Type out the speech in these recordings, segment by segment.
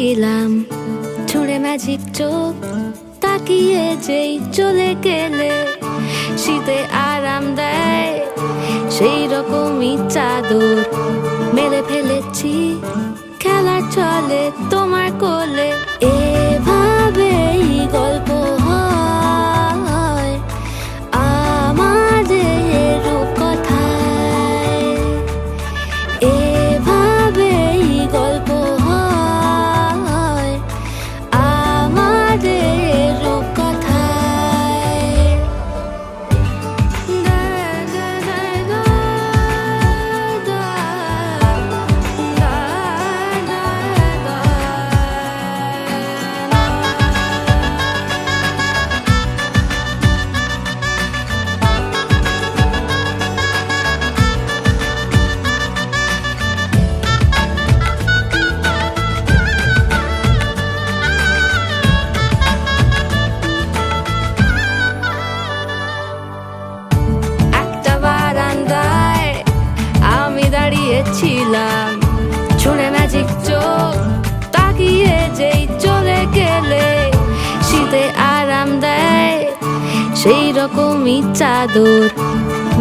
ছিলাম, ছুঁড়ে ম্যাজিক চোখ তাকিয়ে যেই চলে গেলে শীতে আরাম দেয় সেই রকমই চাদর মেলে ফেলেছি খেলার চলে তোমার কোলে। এভাবেই গল্প হয় আমাদের রূপকথায়, এভাবেই গল্প হয় আমাদের রূপকথায়। ছিলাম, ছুঁড়ে ম্যাজিক চোখ তাকিয়ে যেই চলে গেলে শীতে আরাম দেয় সেই রকমই চাদর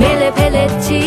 মেলে ফেলেছি